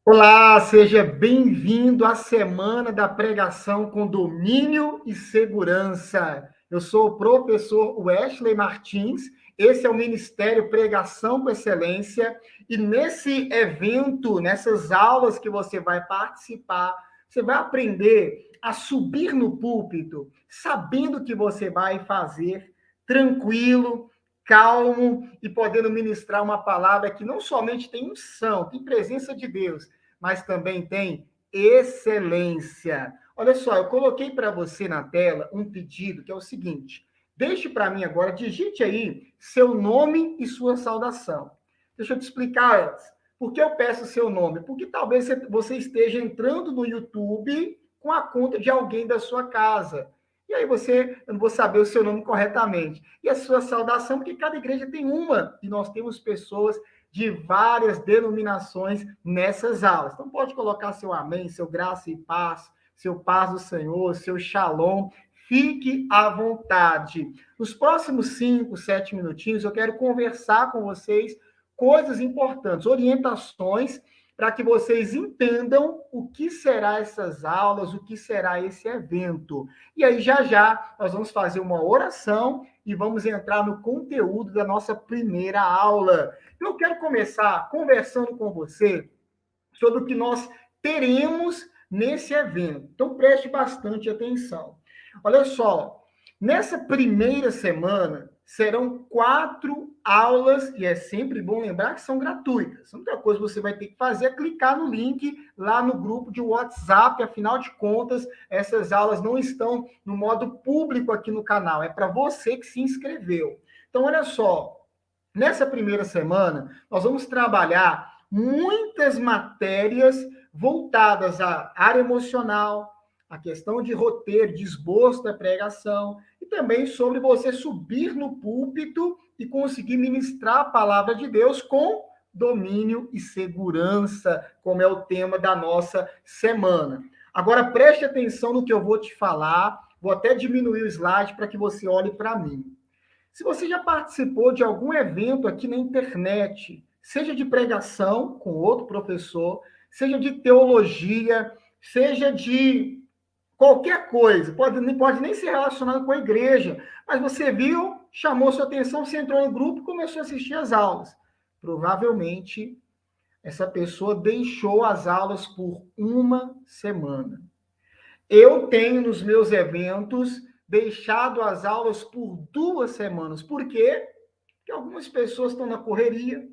Olá, seja bem-vindo à Semana da Pregação com Domínio e Segurança. Eu sou o professor Wesley Martins, esse é o Ministério Pregação com Excelência, e nesse evento, nessas aulas que você vai participar, você vai aprender a subir no púlpito, sabendo o que você vai fazer, tranquilo, calmo e podendo ministrar uma palavra que não somente tem unção, tem presença de Deus, mas também tem excelência. Olha só, eu coloquei para você na tela um pedido que é o seguinte: deixe para mim agora, digite aí seu nome e sua saudação. Deixa eu te explicar antes. Por que eu peço seu nome? Porque talvez você esteja entrando no YouTube com a conta de alguém da sua casa. E aí eu não vou saber o seu nome corretamente. E a sua saudação, porque cada igreja tem uma, e nós temos pessoas de várias denominações nessas aulas. Então pode colocar seu amém, seu graça e paz, seu paz do Senhor, seu shalom. Fique à vontade. Nos próximos 5, 7 minutinhos, eu quero conversar com vocês coisas importantes, orientações para que vocês entendam o que será essas aulas, o que será esse evento. E aí, já já, nós vamos fazer uma oração e vamos entrar no conteúdo da nossa primeira aula. Eu quero começar conversando com você sobre o que nós teremos nesse evento. Então, preste bastante atenção. Olha só, nessa primeira semana, serão 4 aulas, e é sempre bom lembrar que são gratuitas. A única coisa que você vai ter que fazer é clicar no link lá no grupo de WhatsApp, afinal de contas, essas aulas não estão no modo público aqui no canal, é para você que se inscreveu. Então, olha só, nessa primeira semana, nós vamos trabalhar muitas matérias voltadas à área emocional, a questão de roteiro, de esboço da pregação, e também sobre você subir no púlpito e conseguir ministrar a palavra de Deus com domínio e segurança, como é o tema da nossa semana. Agora preste atenção no que eu vou te falar, vou até diminuir o slide para que você olhe para mim. Se você já participou de algum evento aqui na internet, seja de pregação com outro professor, seja de teologia, seja de qualquer coisa, pode nem ser relacionado com a igreja, mas você viu, chamou sua atenção, você entrou no grupo e começou a assistir as aulas. Provavelmente, essa pessoa deixou as aulas por uma semana. Eu tenho nos meus eventos deixado as aulas por 2 semanas. Por quê? Porque algumas pessoas estão na correria,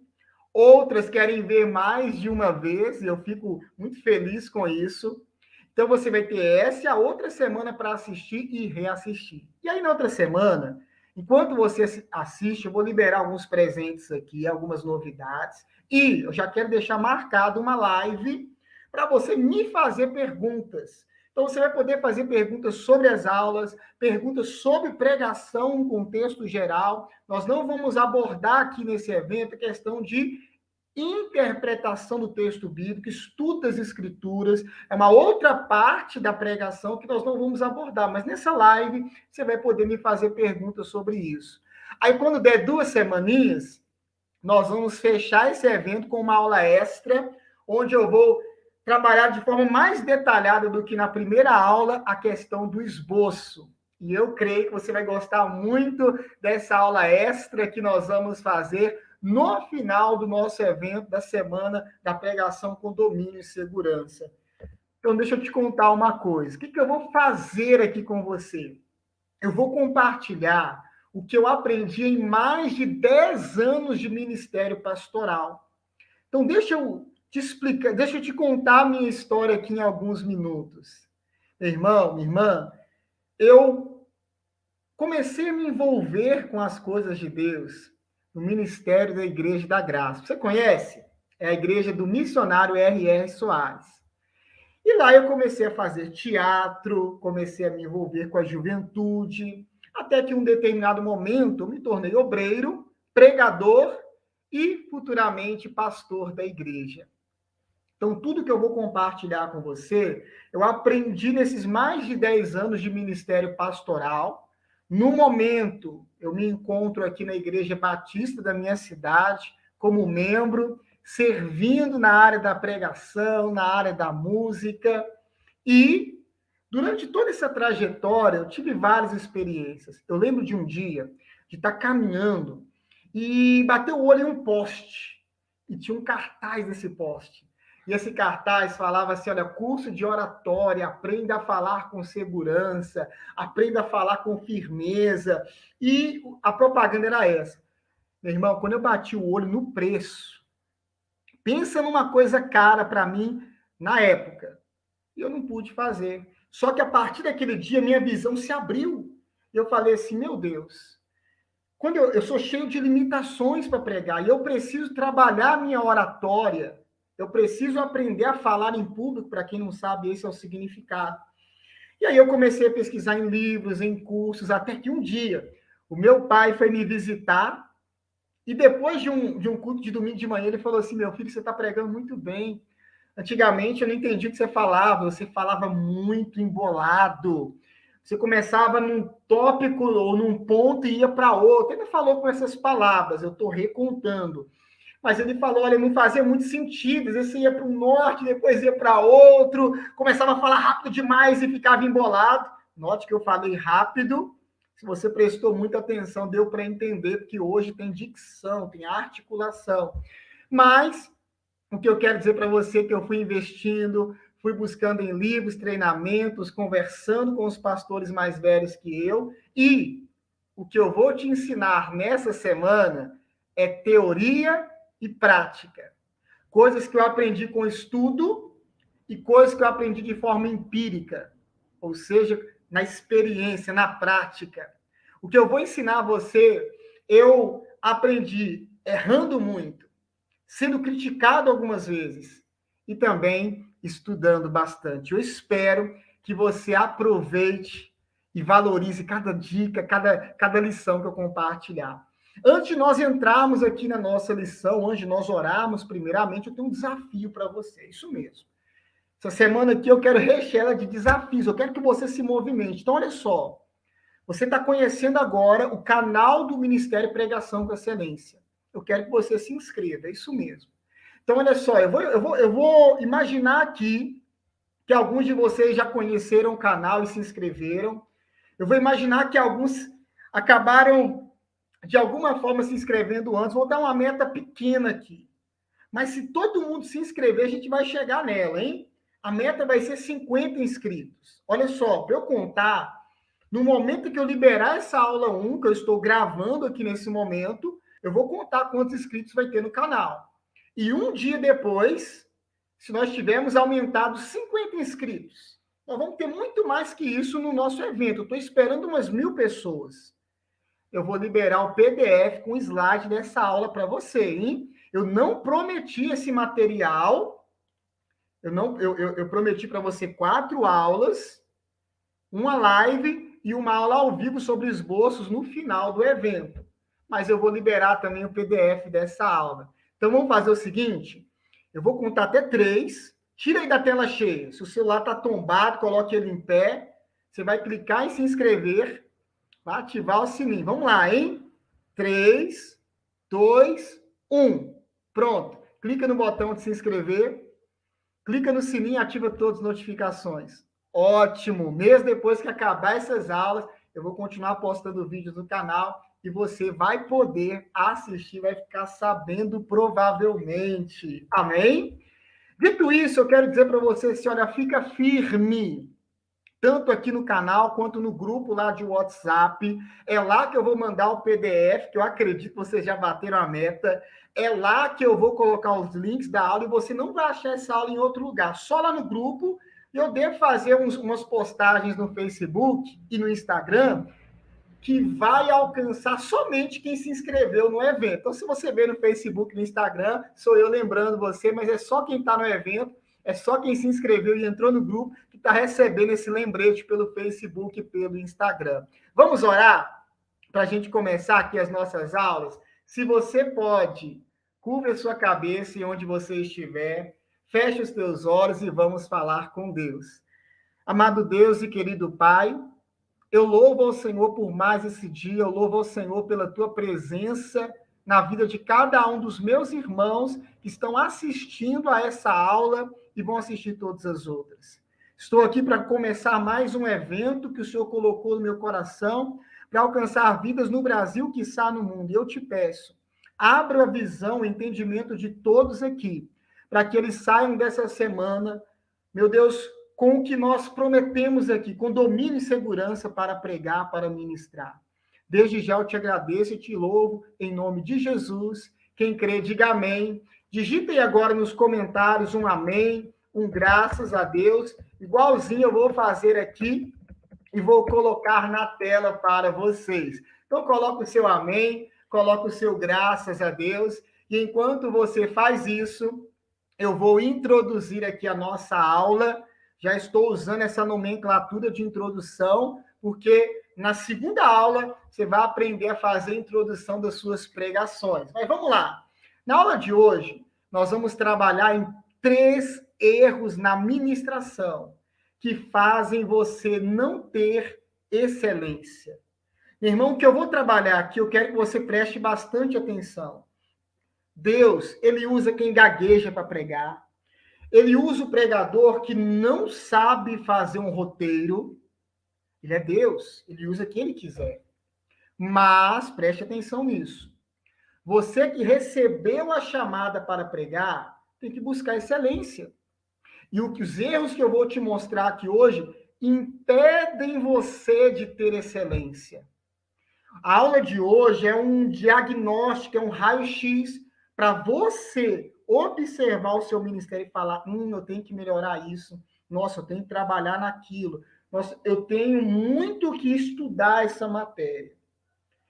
outras querem ver mais de uma vez, e eu fico muito feliz com isso. Então você vai ter essa e a outra semana para assistir e reassistir. E aí na outra semana, enquanto você assiste, eu vou liberar alguns presentes aqui, algumas novidades, e eu já quero deixar marcado uma live para você me fazer perguntas. Então, você vai poder fazer perguntas sobre as aulas, perguntas sobre pregação em contexto geral. Nós não vamos abordar aqui nesse evento a questão de interpretação do texto bíblico, estudo das escrituras, é uma outra parte da pregação que nós não vamos abordar, mas nessa live você vai poder me fazer perguntas sobre isso. Aí, quando der 2 semaninhas, nós vamos fechar esse evento com uma aula extra, onde eu vou trabalhar de forma mais detalhada do que na primeira aula a questão do esboço. E eu creio que você vai gostar muito dessa aula extra que nós vamos fazer no final do nosso evento da semana da pregação com domínio e segurança. Então, deixa eu te contar uma coisa. O que eu vou fazer aqui com você? Eu vou compartilhar o que eu aprendi em mais de 10 anos de ministério pastoral. Então, deixa eu te explicar, deixa eu te contar a minha história aqui em alguns minutos. Meu irmão, minha irmã, eu comecei a me envolver com as coisas de Deus no ministério da Igreja da Graça. Você conhece? É a igreja do missionário R.R. Soares. E lá eu comecei a fazer teatro, comecei a me envolver com a juventude, até que em um determinado momento eu me tornei obreiro, pregador e futuramente pastor da igreja. Então, tudo que eu vou compartilhar com você, eu aprendi nesses mais de 10 anos de ministério pastoral. No momento, eu me encontro aqui na Igreja Batista da minha cidade, como membro, servindo na área da pregação, na área da música. E durante toda essa trajetória, eu tive várias experiências. Eu lembro de um dia de estar caminhando e bater o olho em um poste. E tinha um cartaz nesse poste. E esse cartaz falava assim, olha, curso de oratória, aprenda a falar com segurança, aprenda a falar com firmeza. E a propaganda era essa. Meu irmão, quando eu bati o olho no preço, pensa numa coisa cara para mim na época. E eu não pude fazer. Só que a partir daquele dia, minha visão se abriu. E eu falei assim, meu Deus, quando eu sou cheio de limitações para pregar, e eu preciso trabalhar a minha oratória, eu preciso aprender a falar em público, para quem não sabe, esse é o significado. E aí eu comecei a pesquisar em livros, em cursos, até que um dia o meu pai foi me visitar, e depois de um culto de domingo de manhã, ele falou assim, meu filho, você está pregando muito bem. Antigamente eu não entendi o que você falava muito embolado. Você começava num tópico ou num ponto e ia para outro. Ele falou com essas palavras, eu estou recontando. Mas ele falou, olha, não fazia muito sentido. Às vezes você ia para um norte, depois ia para outro, começava a falar rápido demais e ficava embolado. Note que eu falei rápido. Se você prestou muita atenção, deu para entender, porque hoje tem dicção, tem articulação. Mas o que eu quero dizer para você é que eu fui investindo, fui buscando em livros, treinamentos, conversando com os pastores mais velhos que eu, e o que eu vou te ensinar nessa semana é teoria e prática. Coisas que eu aprendi com estudo e coisas que eu aprendi de forma empírica, ou seja, na experiência, na prática. O que eu vou ensinar a você, eu aprendi errando muito, sendo criticado algumas vezes e também estudando bastante. Eu espero que você aproveite e valorize cada dica, cada lição que eu compartilhar. Antes de nós entrarmos aqui na nossa lição, antes de nós orarmos, primeiramente, eu tenho um desafio para você, isso mesmo. Essa semana aqui eu quero recheá-la de desafios, eu quero que você se movimente. Então, olha só, você está conhecendo agora o canal do Ministério Pregação com Excelência. Eu quero que você se inscreva, é isso mesmo. Então, olha só, eu vou imaginar aqui que alguns de vocês já conheceram o canal e se inscreveram. Eu vou imaginar que alguns acabaram, de alguma forma, se inscrevendo antes. Vou dar uma meta pequena aqui. Mas se todo mundo se inscrever, a gente vai chegar nela, hein? A meta vai ser 50 inscritos. Olha só, para eu contar, no momento que eu liberar essa aula 1, que eu estou gravando aqui nesse momento, eu vou contar quantos inscritos vai ter no canal. E um dia depois, se nós tivermos aumentado 50 inscritos, nós vamos ter muito mais que isso no nosso evento. Eu estou esperando umas 1.000 pessoas. Eu vou liberar o PDF com slide dessa aula para você, hein? Eu não prometi esse material. Eu prometi para você 4 aulas, uma live e uma aula ao vivo sobre esboços no final do evento. Mas eu vou liberar também o PDF dessa aula. Então, vamos fazer o seguinte, eu vou contar até 3, tira aí da tela cheia. Se o celular está tombado, coloque ele em pé, você vai clicar em se inscrever, vai ativar o sininho. Vamos lá, hein? 3, 2, 1. Pronto. Clica no botão de se inscrever, clica no sininho e ativa todas as notificações. Ótimo! Mês depois que acabar essas aulas, eu vou continuar postando vídeos no canal e você vai poder assistir, vai ficar sabendo provavelmente. Amém? Dito isso, eu quero dizer para você assim, olha, fica firme, tanto aqui no canal quanto no grupo lá de WhatsApp. É lá que eu vou mandar o PDF, que eu acredito que vocês já bateram a meta. É lá que eu vou colocar os links da aula e você não vai achar essa aula em outro lugar, só lá no grupo. E eu devo fazer umas postagens no Facebook e no Instagram que vai alcançar somente quem se inscreveu no evento. Então, se você vê no Facebook e no Instagram, sou eu lembrando você, mas é só quem está no evento, é só quem se inscreveu e entrou no grupo que está recebendo esse lembrete pelo Facebook e pelo Instagram. Vamos orar para a gente começar aqui as nossas aulas? Se você pode, curva a sua cabeça e onde você estiver, feche os teus olhos e vamos falar com Deus. Amado Deus e querido Pai, eu louvo ao Senhor por mais esse dia, eu louvo ao Senhor pela tua presença na vida de cada um dos meus irmãos que estão assistindo a essa aula e vão assistir todas as outras. Estou aqui para começar mais um evento que o Senhor colocou no meu coração para alcançar vidas no Brasil, quiçá no mundo. E eu te peço, abra a visão, o entendimento de todos aqui, para que eles saiam dessa semana, meu Deus, com o que nós prometemos aqui, com domínio e segurança para pregar, para ministrar. Desde já eu te agradeço e te louvo, em nome de Jesus. Quem crê, diga amém. Digite aí agora nos comentários um amém, um graças a Deus. Igualzinho eu vou fazer aqui e vou colocar na tela para vocês. Então, coloca o seu amém, coloca o seu graças a Deus. E enquanto você faz isso, eu vou introduzir aqui a nossa aula. Já estou usando essa nomenclatura de introdução, porque na segunda aula você vai aprender a fazer a introdução das suas pregações. Mas vamos lá. Na aula de hoje, nós vamos trabalhar em 3 erros na ministração que fazem você não ter excelência. Meu irmão, o que eu vou trabalhar aqui, eu quero que você preste bastante atenção. Deus, ele usa quem gagueja para pregar. Ele usa o pregador que não sabe fazer um roteiro. Ele é Deus, ele usa quem ele quiser. Mas, preste atenção nisso. Você que recebeu a chamada para pregar, tem que buscar excelência. E os erros que eu vou te mostrar aqui hoje impedem você de ter excelência. A aula de hoje é um diagnóstico, é um raio-x para você observar o seu ministério e falar, eu tenho que melhorar isso, nossa, eu tenho que trabalhar naquilo, nossa, eu tenho muito que estudar essa matéria.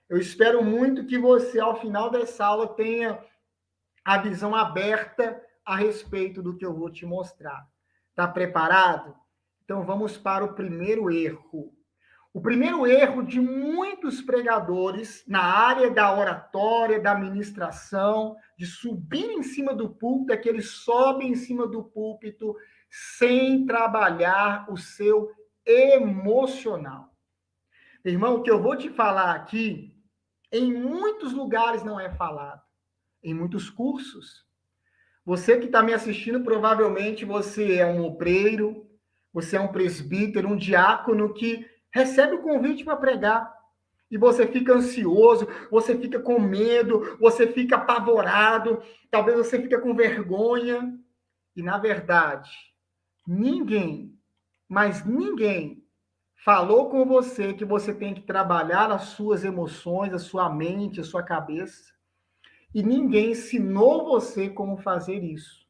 Eu espero muito que você, ao final dessa aula, tenha a visão aberta a respeito do que eu vou te mostrar. Está preparado? Então, vamos para o primeiro erro. O primeiro erro de muitos pregadores na área da oratória, da ministração, de subir em cima do púlpito, é que eles sobem em cima do púlpito sem trabalhar o seu emocional. Irmão, o que eu vou te falar aqui, em muitos lugares não é falado. Em muitos cursos. Você que está me assistindo, provavelmente você é um obreiro, você é um presbítero, um diácono que recebe o convite para pregar. E você fica ansioso, você fica com medo, você fica apavorado, talvez você fica com vergonha. E, na verdade, ninguém, mas ninguém, falou com você que você tem que trabalhar as suas emoções, a sua mente, a sua cabeça. E ninguém ensinou você como fazer isso.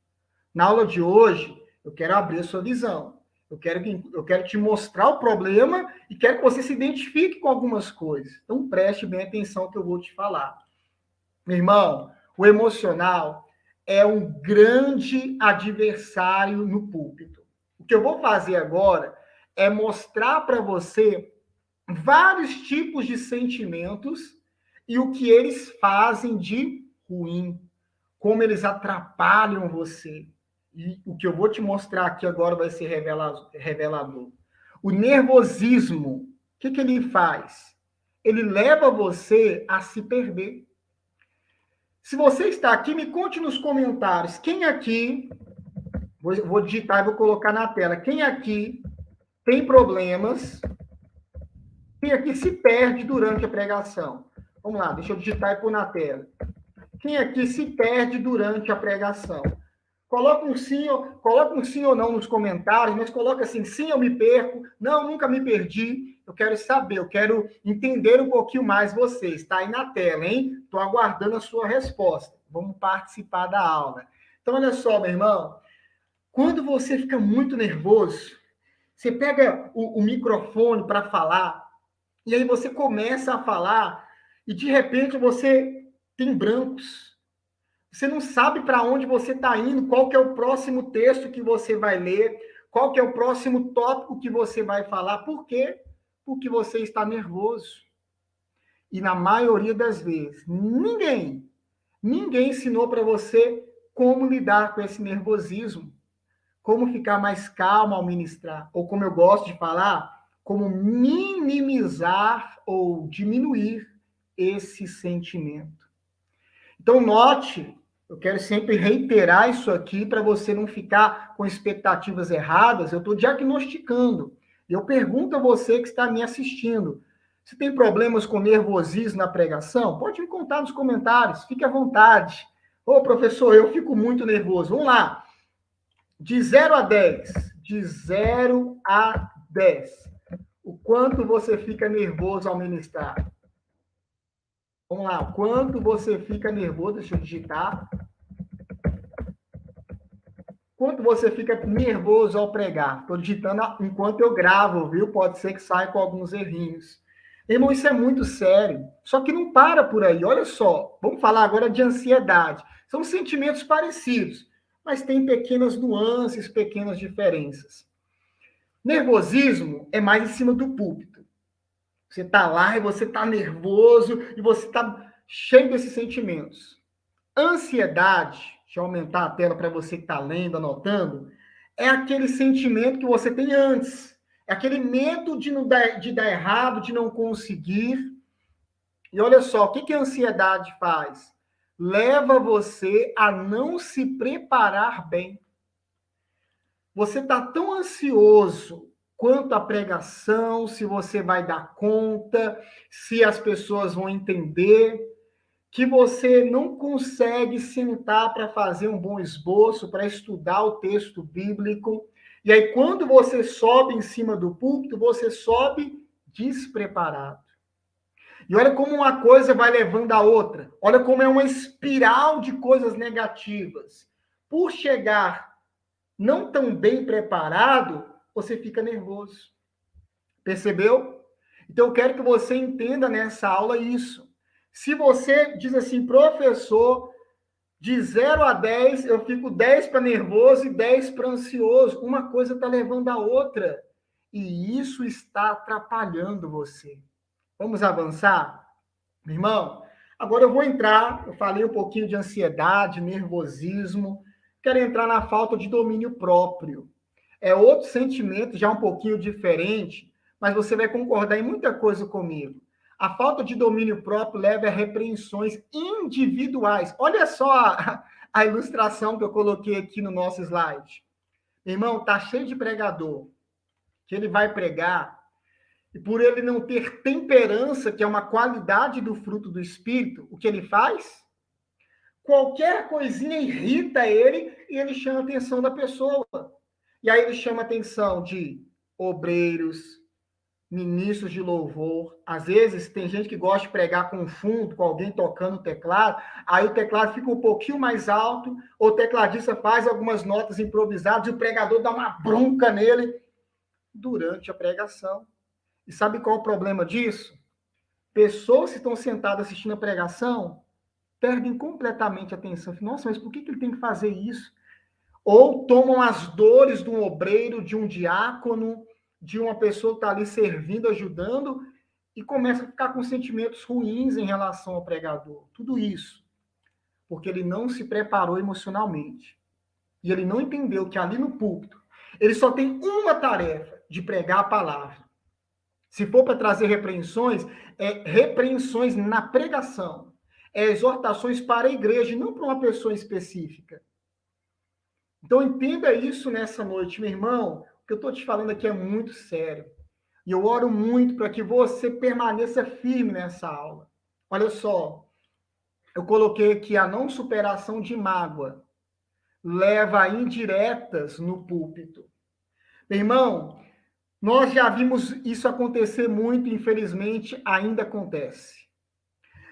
Na aula de hoje, eu quero abrir a sua visão. Eu quero te mostrar o problema e quero que você se identifique com algumas coisas. Então, preste bem atenção no que eu vou te falar. Meu irmão, o emocional é um grande adversário no púlpito. O que eu vou fazer agora é mostrar para você vários tipos de sentimentos e o que eles fazem de ruim, como eles atrapalham você. E o que eu vou te mostrar aqui agora vai ser revelador. O nervosismo, o que ele faz? Ele leva você a se perder. Se você está aqui, me conte nos comentários. Quem aqui, vou digitar e vou colocar na tela. Quem aqui tem problemas? Quem aqui se perde durante a pregação? Vamos lá, deixa eu digitar e pôr na tela. Quem aqui se perde durante a pregação? Coloca um sim ou não nos comentários, mas coloca assim, sim, eu me perco, não, nunca me perdi. Eu quero saber, eu quero entender um pouquinho mais vocês. Está aí na tela, hein? Estou aguardando a sua resposta. Vamos participar da aula. Então, olha só, meu irmão. Quando você fica muito nervoso, você pega o microfone para falar, e aí você começa a falar, e de repente você tem brancos. Você não sabe para onde você está indo, qual que é o próximo texto que você vai ler, qual que é o próximo tópico que você vai falar. Por quê? Porque você está nervoso. E na maioria das vezes, ninguém ensinou para você como lidar com esse nervosismo, como ficar mais calmo ao ministrar, ou como eu gosto de falar, como minimizar ou diminuir esse sentimento. Então, note, eu quero sempre reiterar isso aqui para você não ficar com expectativas erradas. Eu estou diagnosticando. Eu pergunto a você que está me assistindo: se tem problemas com nervosismo na pregação? Pode me contar nos comentários, fique à vontade. Ô, professor, eu fico muito nervoso. Vamos lá. De 0 a 10. De 0 a 10. O quanto você fica nervoso ao ministrar? Vamos lá. O quanto você fica nervoso? Deixa eu digitar. Quanto você fica nervoso ao pregar? Estou digitando enquanto eu gravo, viu? Pode ser que saia com alguns errinhos. Irmão, isso é muito sério. Só que não para por aí. Olha só. Vamos falar agora de ansiedade. São sentimentos parecidos, mas tem pequenas nuances, pequenas diferenças. Nervosismo é mais em cima do púlpito. Você está lá e você está nervoso e você está cheio desses sentimentos. Ansiedade, deixa eu aumentar a tela para você que está lendo, anotando, é aquele sentimento que você tem antes. É aquele medo de dar errado, de não conseguir. E olha só, o que a ansiedade faz? Leva você a não se preparar bem. Você está tão ansioso quanto à pregação, se você vai dar conta, se as pessoas vão entender, que você não consegue sentar para fazer um bom esboço, para estudar o texto bíblico. E aí, quando você sobe em cima do púlpito, você sobe despreparado. E olha como uma coisa vai levando a outra. Olha como é uma espiral de coisas negativas. Por chegar não tão bem preparado, você fica nervoso. Percebeu? Então, eu quero que você entenda nessa aula isso. Se você diz assim, professor, de 0 a 10, eu fico 10 para nervoso e 10 para ansioso. Uma coisa está levando a outra. E isso está atrapalhando você. Vamos avançar? Meu irmão, agora eu vou entrar, eu falei um pouquinho de ansiedade, nervosismo, quero entrar na falta de domínio próprio. É outro sentimento, já um pouquinho diferente, mas você vai concordar em muita coisa comigo. A falta de domínio próprio leva a repreensões individuais. Olha só a ilustração que eu coloquei aqui no nosso slide. Irmão, tá cheio de pregador, que ele vai pregar, e por ele não ter temperança, que é uma qualidade do fruto do Espírito, o que ele faz? Qualquer coisinha irrita ele e ele chama a atenção da pessoa. E aí ele chama a atenção de obreiros, ministros de louvor. Às vezes tem gente que gosta de pregar com fundo, com alguém tocando o teclado, aí o teclado fica um pouquinho mais alto, ou o tecladista faz algumas notas improvisadas e o pregador dá uma bronca nele durante a pregação. E sabe qual é o problema disso? Pessoas que estão sentadas assistindo a pregação perdem completamente a atenção. Nossa, mas por que ele tem que fazer isso? Ou tomam as dores de um obreiro, de um diácono, de uma pessoa que está ali servindo, ajudando, e começam a ficar com sentimentos ruins em relação ao pregador. Tudo isso porque ele não se preparou emocionalmente. E ele não entendeu que ali no púlpito ele só tem uma tarefa, de pregar a palavra. Se for para trazer repreensões, é repreensões na pregação. É exortações para a igreja, não para uma pessoa específica. Então, entenda isso nessa noite, meu irmão. O que eu estou te falando aqui é muito sério. E eu oro muito para que você permaneça firme nessa aula. Olha só, eu coloquei aqui a não superação de mágoa leva a indiretas no púlpito. Meu irmão, nós já vimos isso acontecer muito, infelizmente, ainda acontece.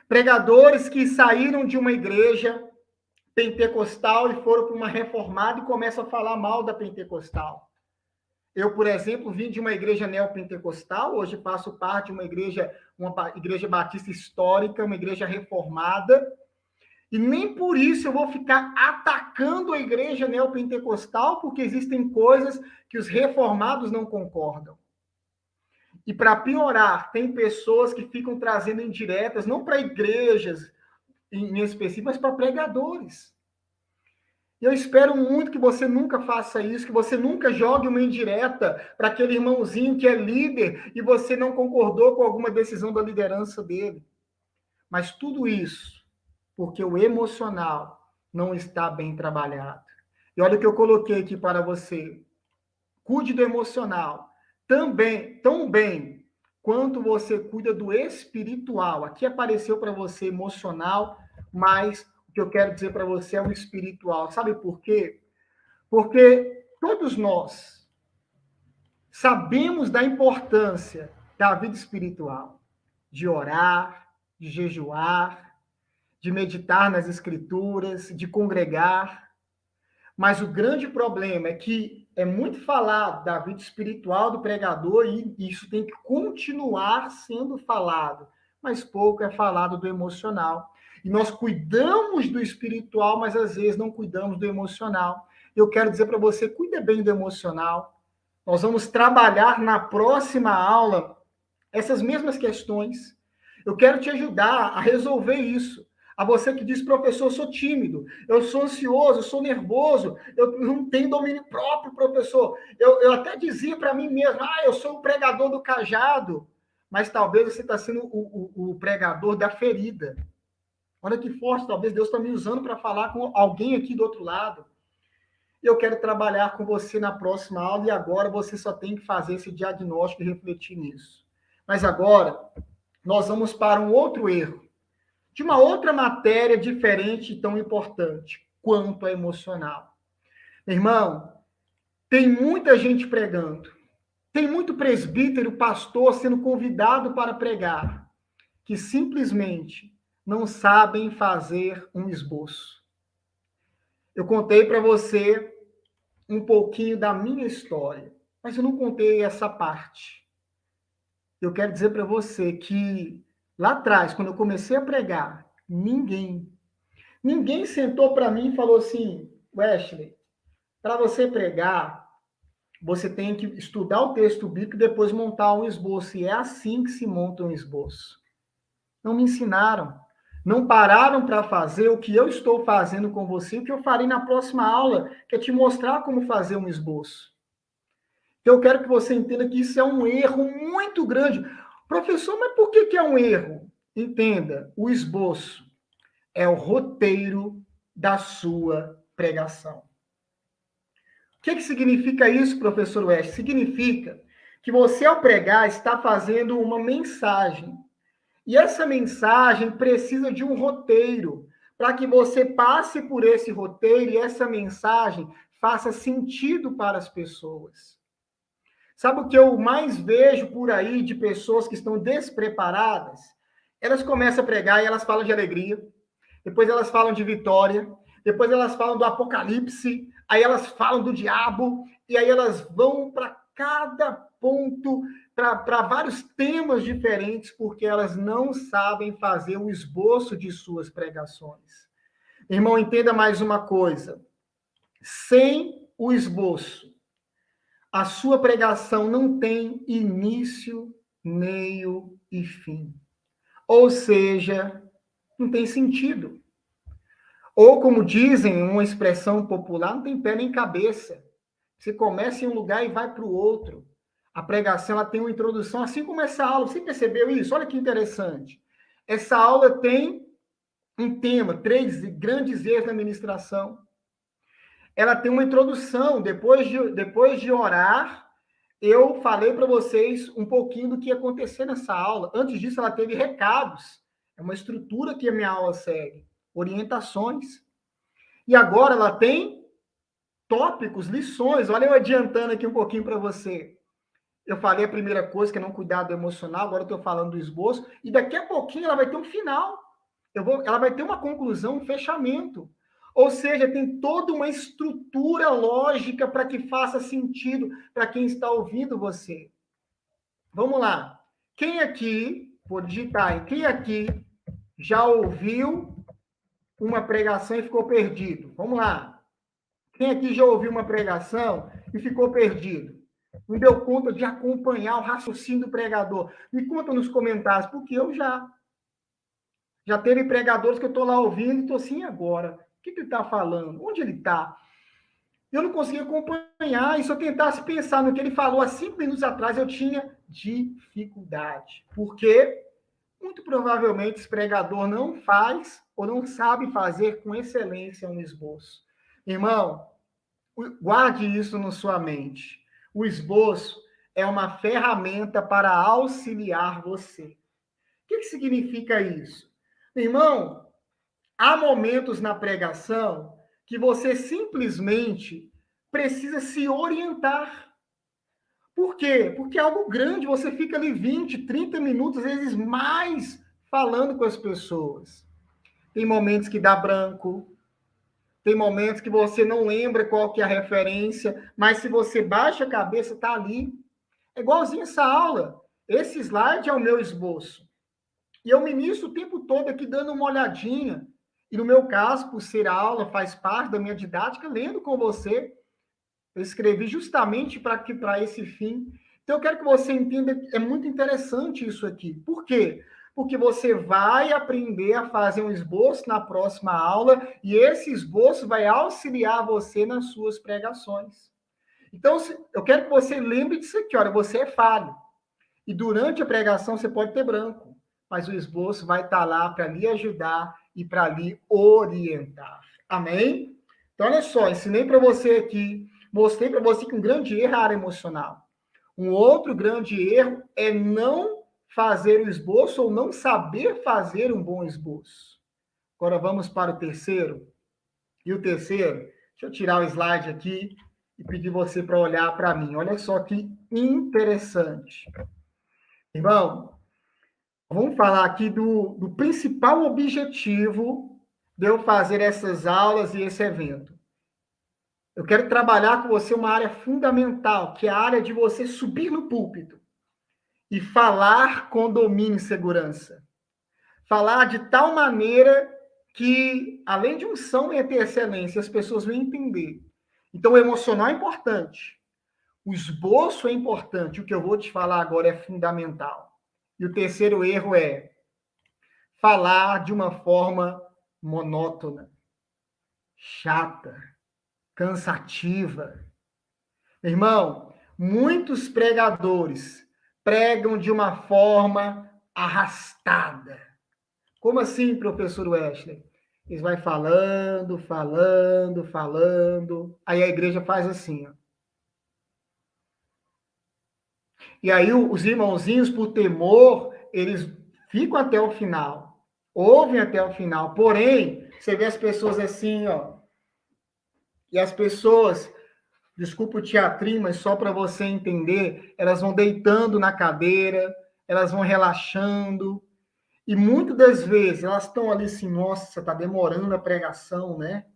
Pregadores que saíram de uma igreja pentecostal e foram para uma reformada e começam a falar mal da pentecostal. Eu, por exemplo, vim de uma igreja neopentecostal, hoje faço parte de uma igreja batista histórica, uma igreja reformada, e nem por isso eu vou ficar atacando a igreja neopentecostal, porque existem coisas que os reformados não concordam. E para piorar, tem pessoas que ficam trazendo indiretas, não para igrejas em específico, mas para pregadores. E eu espero muito que você nunca faça isso, que você nunca jogue uma indireta para aquele irmãozinho que é líder e você não concordou com alguma decisão da liderança dele. Mas tudo isso Porque o emocional não está bem trabalhado. E olha o que eu coloquei aqui para você. Cuide do emocional também, tão bem quanto você cuida do espiritual. Aqui apareceu para você emocional, mas o que eu quero dizer para você é o espiritual. Sabe por quê? Porque todos nós sabemos da importância da vida espiritual, de orar, de jejuar, de meditar nas escrituras, de congregar. Mas o grande problema é que é muito falado da vida espiritual do pregador e isso tem que continuar sendo falado, mas pouco é falado do emocional. E nós cuidamos do espiritual, mas às vezes não cuidamos do emocional. Eu quero dizer para você, cuida bem do emocional. Nós vamos trabalhar na próxima aula essas mesmas questões. Eu quero te ajudar a resolver isso. A você que diz, professor, eu sou tímido, eu sou ansioso, eu sou nervoso, eu não tenho domínio próprio, professor. Eu até dizia para mim mesmo, eu sou o pregador do cajado, mas talvez você está sendo o pregador da ferida. Olha que forte, talvez Deus está me usando para falar com alguém aqui do outro lado. Eu quero trabalhar com você na próxima aula e agora você só tem que fazer esse diagnóstico e refletir nisso. Mas agora, nós vamos para um outro erro, de uma outra matéria diferente e tão importante, quanto a emocional. Meu irmão, tem muita gente pregando, tem muito presbítero, pastor sendo convidado para pregar, que simplesmente não sabem fazer um esboço. Eu contei para você um pouquinho da minha história, mas eu não contei essa parte. Eu quero dizer para você que lá atrás, quando eu comecei a pregar, ninguém sentou para mim e falou assim, Wesley, para você pregar, você tem que estudar o texto bíblico e depois montar um esboço. E é assim que se monta um esboço. Não me ensinaram. Não pararam para fazer o que eu estou fazendo com você, o que eu farei na próxima aula, que é te mostrar como fazer um esboço. Então, eu quero que você entenda que isso é um erro muito grande. Professor, mas por que é um erro? Entenda, o esboço é o roteiro da sua pregação. O que significa isso, professor West? Significa que você, ao pregar, está fazendo uma mensagem. E essa mensagem precisa de um roteiro, para que você passe por esse roteiro e essa mensagem faça sentido para as pessoas. Sabe o que eu mais vejo por aí de pessoas que estão despreparadas? Elas começam a pregar e elas falam de alegria, depois elas falam de vitória, depois elas falam do apocalipse, aí elas falam do diabo, e aí elas vão para cada ponto, para vários temas diferentes, porque elas não sabem fazer o esboço de suas pregações. Irmão, entenda mais uma coisa. Sem o esboço, a sua pregação não tem início, meio e fim. Ou seja, não tem sentido. Ou, como dizem, uma expressão popular, não tem pé nem cabeça. Você começa em um lugar e vai para o outro. A pregação ela tem uma introdução, assim como essa aula. Você percebeu isso? Olha que interessante. Essa aula tem um tema, 3 grandes erros na administração. Ela tem uma introdução. Depois de orar, eu falei para vocês um pouquinho do que ia acontecer nessa aula. Antes disso, ela teve recados. É uma estrutura que a minha aula segue. Orientações. E agora ela tem tópicos, lições. Olha eu adiantando aqui um pouquinho para você. Eu falei a primeira coisa, que é não cuidar do emocional, agora eu estou falando do esboço. E daqui a pouquinho ela vai ter um final. Ela vai ter uma conclusão, um fechamento. Ou seja, tem toda uma estrutura lógica para que faça sentido para quem está ouvindo você. Vamos lá. Quem aqui, vou digitar aí, quem aqui já ouviu uma pregação e ficou perdido? Vamos lá. Quem aqui já ouviu uma pregação e ficou perdido? Não deu conta de acompanhar o raciocínio do pregador? Me conta nos comentários, porque eu já. Já teve pregadores que eu estou lá ouvindo e estou assim, agora? O que ele está falando? Onde ele está? Eu não conseguia acompanhar. E se eu tentasse pensar no que ele falou há 5 minutos atrás, eu tinha dificuldade. Por quê? Muito provavelmente esse pregador não faz ou não sabe fazer com excelência um esboço. Irmão, guarde isso na sua mente. O esboço é uma ferramenta para auxiliar você. O que significa isso? Irmão, há momentos na pregação que você simplesmente precisa se orientar. Por quê? Porque é algo grande, você fica ali 20, 30 minutos, às vezes mais, falando com as pessoas. Tem momentos que dá branco, tem momentos que você não lembra qual que é a referência, mas se você baixa a cabeça, está ali. É igualzinho essa aula. Esse slide é o meu esboço. E eu ministro o tempo todo aqui dando uma olhadinha. E no meu caso, por ser aula, faz parte da minha didática, lendo com você. Eu escrevi justamente para esse fim. Então, eu quero que você entenda que é muito interessante isso aqui. Por quê? Porque você vai aprender a fazer um esboço na próxima aula e esse esboço vai auxiliar você nas suas pregações. Então, eu quero que você lembre disso aqui. Olha, você é falho. E durante a pregação você pode ter branco, mas o esboço vai estar lá para lhe ajudar e para lhe orientar. Amém? Então, olha só, ensinei para você aqui, mostrei para você que um grande erro é a área emocional. Um outro grande erro é não fazer o esboço ou não saber fazer um bom esboço. Agora vamos para o terceiro. E o terceiro, deixa eu tirar o slide aqui e pedir você para olhar para mim. Olha só que interessante. Irmão, vamos falar aqui do principal objetivo de eu fazer essas aulas e esse evento. Eu quero trabalhar com você uma área fundamental, que é a área de você subir no púlpito e falar com domínio e segurança. Falar de tal maneira que, além de unção e ter excelência, as pessoas vão entender. Então, o emocional é importante. O esboço é importante. O que eu vou te falar agora é fundamental. E o terceiro erro é falar de uma forma monótona, chata, cansativa. Irmão, muitos pregadores pregam de uma forma arrastada. Como assim, professor Wesley? Eles vai falando, falando, falando. Aí a igreja faz assim, ó. E aí os irmãozinhos, por temor, eles ficam até o final. Ouvem até o final. Porém, você vê as pessoas assim, ó. E as pessoas, desculpa o teatrinho, mas só para você entender, elas vão deitando na cadeira, elas vão relaxando. E muitas das vezes elas estão ali assim, nossa, está demorando a pregação, né?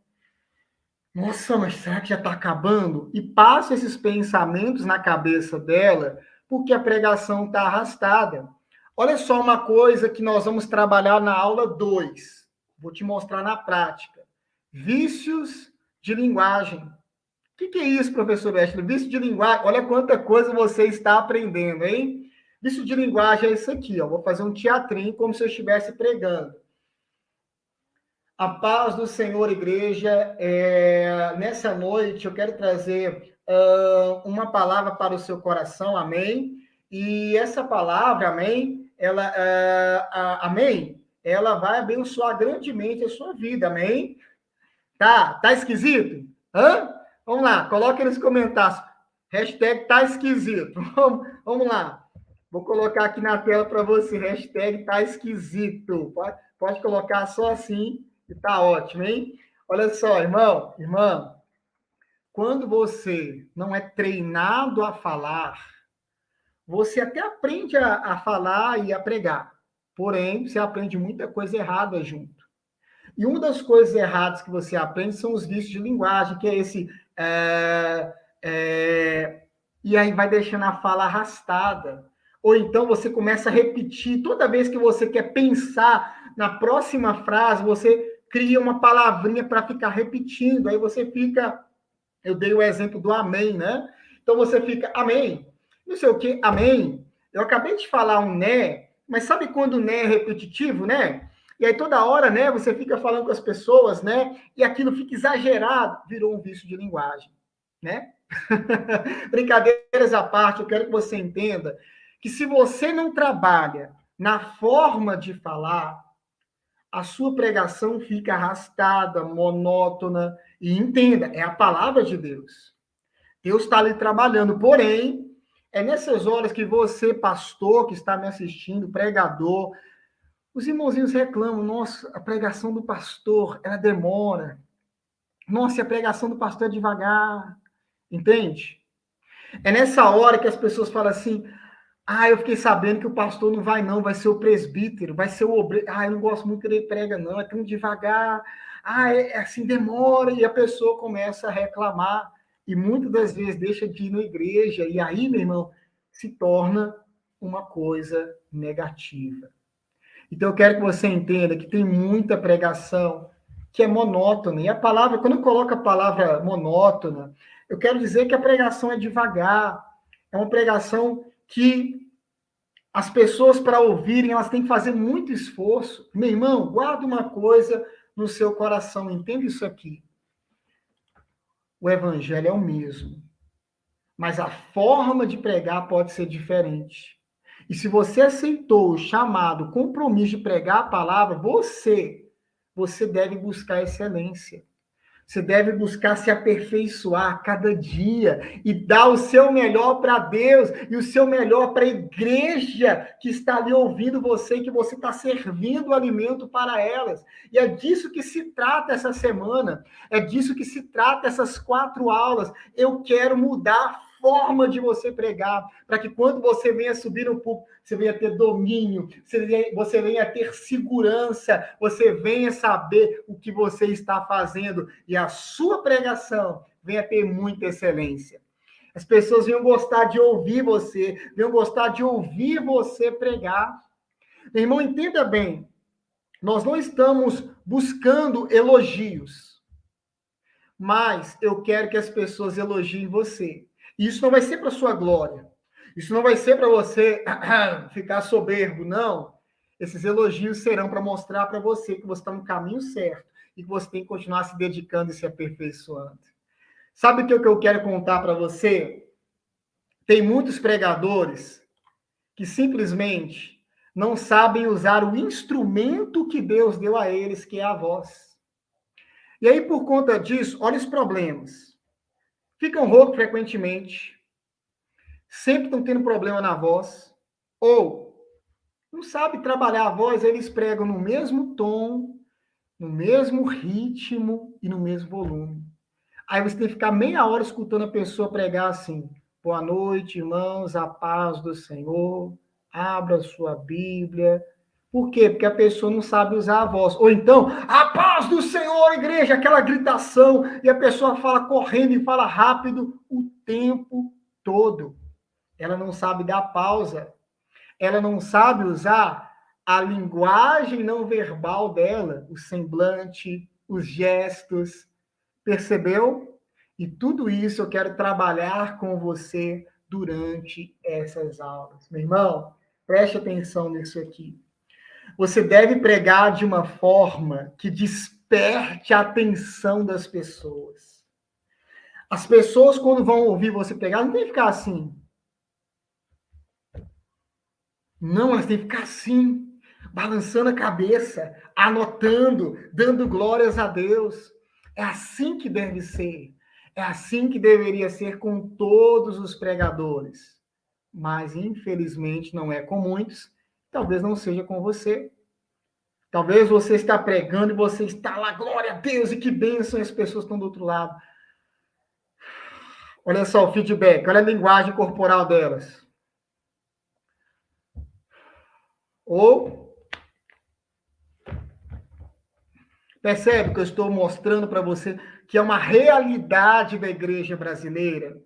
Nossa, mas será que já está acabando? E passa esses pensamentos na cabeça dela, porque a pregação está arrastada. Olha só uma coisa que nós vamos trabalhar na aula 2. Vou te mostrar na prática. Vícios de linguagem. O que é isso, professor Wesley? Vício de linguagem. Olha quanta coisa você está aprendendo, hein? Vício de linguagem é isso aqui, ó. Vou fazer um teatrinho como se eu estivesse pregando. A paz do Senhor, igreja. Nessa noite eu quero trazer uma palavra para o seu coração, amém? E essa palavra, amém, amém, ela vai abençoar grandemente a sua vida, amém? Tá esquisito? Hã? Vamos lá, coloque nos comentários. Hashtag tá esquisito. Vamos lá. Vou colocar aqui na tela para você. Hashtag tá esquisito. Pode colocar só assim e tá ótimo, hein? Olha só, irmão, irmã. Quando você não é treinado a falar, você até aprende a falar e a pregar. Porém, você aprende muita coisa errada junto. E uma das coisas erradas que você aprende são os vícios de linguagem, que é esse... e aí vai deixando a fala arrastada. Ou então você começa a repetir, toda vez que você quer pensar na próxima frase, você cria uma palavrinha para ficar repetindo. Aí você fica... Eu dei o exemplo do amém, né? Então você fica, amém. Não sei o que, amém. Eu acabei de falar um né, mas sabe quando o né é repetitivo, né? E aí toda hora, né, você fica falando com as pessoas, né? E aquilo fica exagerado, virou um vício de linguagem, né? Brincadeiras à parte, eu quero que você entenda que se você não trabalha na forma de falar, a sua pregação fica arrastada, monótona. E entenda, é a palavra de Deus. Deus está ali trabalhando. Porém, é nessas horas que você, pastor, que está me assistindo, pregador, os irmãozinhos reclamam, nossa, a pregação do pastor, ela demora. Nossa, a pregação do pastor é devagar. Entende? É nessa hora que as pessoas falam assim, eu fiquei sabendo que o pastor não vai não, vai ser o presbítero, vai ser o obreiro. Eu não gosto muito que ele prega não, é tão devagar. É assim, demora, e a pessoa começa a reclamar, e muitas das vezes deixa de ir na igreja, e aí, meu irmão, se torna uma coisa negativa. Então, eu quero que você entenda que tem muita pregação que é monótona. E a palavra, quando eu coloco a palavra monótona, eu quero dizer que a pregação é devagar. É uma pregação que as pessoas, para ouvirem, elas têm que fazer muito esforço. Meu irmão, guarda uma coisa no seu coração. Entenda isso aqui. O evangelho é o mesmo. Mas a forma de pregar pode ser diferente. E se você aceitou o chamado, o compromisso de pregar a palavra, você deve buscar excelência. Você deve buscar se aperfeiçoar a cada dia e dar o seu melhor para Deus e o seu melhor para a igreja que está ali ouvindo você, que você está servindo o alimento para elas. E é disso que se trata essa semana, é disso que se trata essas 4 aulas. Eu quero mudar a forma de você pregar, para que quando você venha subir no púlpito, você venha ter domínio, você venha ter segurança, você venha saber o que você está fazendo e a sua pregação venha ter muita excelência. As pessoas venham gostar de ouvir você, venham gostar de ouvir você pregar. Meu irmão, entenda bem, nós não estamos buscando elogios, mas eu quero que as pessoas elogiem você. E isso não vai ser para sua glória. Isso não vai ser para você ficar soberbo, não. Esses elogios serão para mostrar para você que você está no caminho certo e que você tem que continuar se dedicando e se aperfeiçoando. Sabe o que eu quero contar para você? Tem muitos pregadores que simplesmente não sabem usar o instrumento que Deus deu a eles, que é a voz. E aí, por conta disso, olha os problemas. Ficam roucos frequentemente, sempre estão tendo problema na voz, ou não sabe trabalhar a voz, eles pregam no mesmo tom, no mesmo ritmo e no mesmo volume. Aí você tem que ficar meia hora escutando a pessoa pregar assim, boa noite, irmãos, a paz do Senhor, abra sua Bíblia. Por quê? Porque a pessoa não sabe usar a voz. Ou então, a paz do Senhor, igreja, aquela gritação, e a pessoa fala correndo e fala rápido o tempo todo. Ela não sabe dar pausa. Ela não sabe usar a linguagem não verbal dela, o semblante, os gestos. Percebeu? E tudo isso eu quero trabalhar com você durante essas aulas. Meu irmão, preste atenção nisso aqui. Você deve pregar de uma forma que desperte a atenção das pessoas. As pessoas, quando vão ouvir você pregar, não tem que ficar assim. Não, elas têm que ficar assim, balançando a cabeça, anotando, dando glórias a Deus. É assim que deve ser. É assim que deveria ser com todos os pregadores. Mas, infelizmente, não é com muitos. Talvez não seja com você. Talvez você está pregando e você está lá, glória a Deus, e que bênção, as pessoas estão do outro lado. Olha só o feedback, olha a linguagem corporal delas. Ou, percebe que eu estou mostrando para você que é uma realidade da igreja brasileira?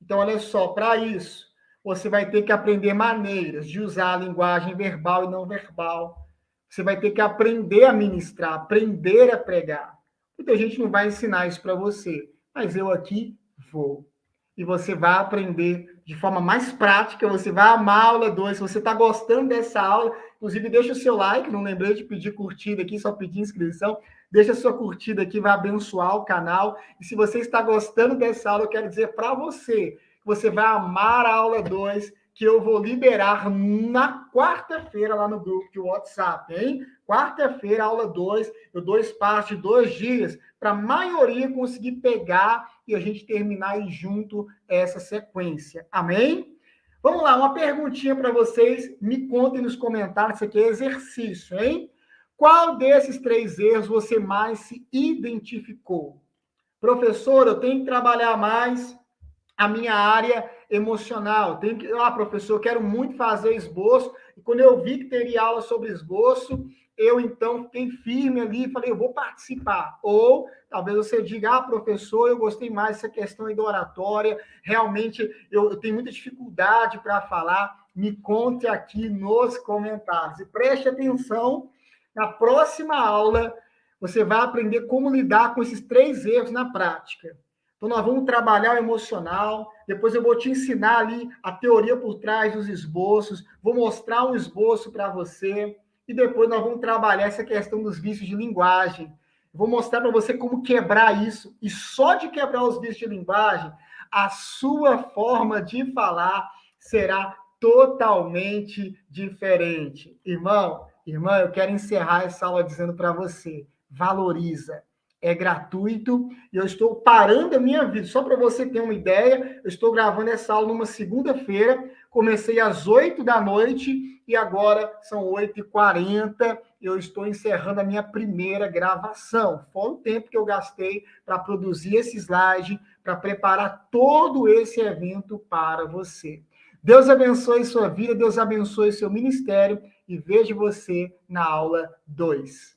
Então, olha só, para isso, você vai ter que aprender maneiras de usar a linguagem verbal e não verbal. Você vai ter que aprender a ministrar, aprender a pregar. Muita gente não vai ensinar isso para você, mas eu aqui vou. E você vai aprender de forma mais prática, você vai amar a aula 2. Se você está gostando dessa aula, inclusive deixa o seu like, não lembrei de pedir curtida aqui, só pedir inscrição. Deixa a sua curtida aqui, vai abençoar o canal. E se você está gostando dessa aula, eu quero dizer para você, que você vai amar a aula 2, que eu vou liberar na quarta-feira lá no grupo de WhatsApp, hein? Quarta-feira, aula 2, eu dou espaço de 2 dias para a maioria conseguir pegar e a gente terminar aí junto essa sequência. Amém? Vamos lá, uma perguntinha para vocês. Me contem nos comentários, isso aqui é exercício, hein? Qual desses 3 erros você mais se identificou? Professor, eu tenho que trabalhar mais a minha área emocional. Tenho que, professor, eu quero muito fazer esboço. E quando eu vi que teria aula sobre esboço, eu então fiquei firme ali e falei, eu vou participar. Ou talvez você diga, professor, eu gostei mais dessa questão aí da oratória, realmente eu tenho muita dificuldade para falar. Me conte aqui nos comentários. E preste atenção, na próxima aula, você vai aprender como lidar com esses 3 erros na prática. Então, nós vamos trabalhar o emocional, depois eu vou te ensinar ali a teoria por trás dos esboços, vou mostrar um esboço para você, e depois nós vamos trabalhar essa questão dos vícios de linguagem. Vou mostrar para você como quebrar isso, e só de quebrar os vícios de linguagem, a sua forma de falar será totalmente diferente. Irmão, irmã, eu quero encerrar essa aula dizendo para você, valoriza. É gratuito e eu estou parando a minha vida. Só para você ter uma ideia, eu estou gravando essa aula numa segunda-feira. Comecei às 8 da noite e agora são 8h40. Eu estou encerrando a minha primeira gravação. Foi o tempo que eu gastei para produzir esse slide, para preparar todo esse evento para você. Deus abençoe sua vida, Deus abençoe seu ministério e vejo você na aula 2.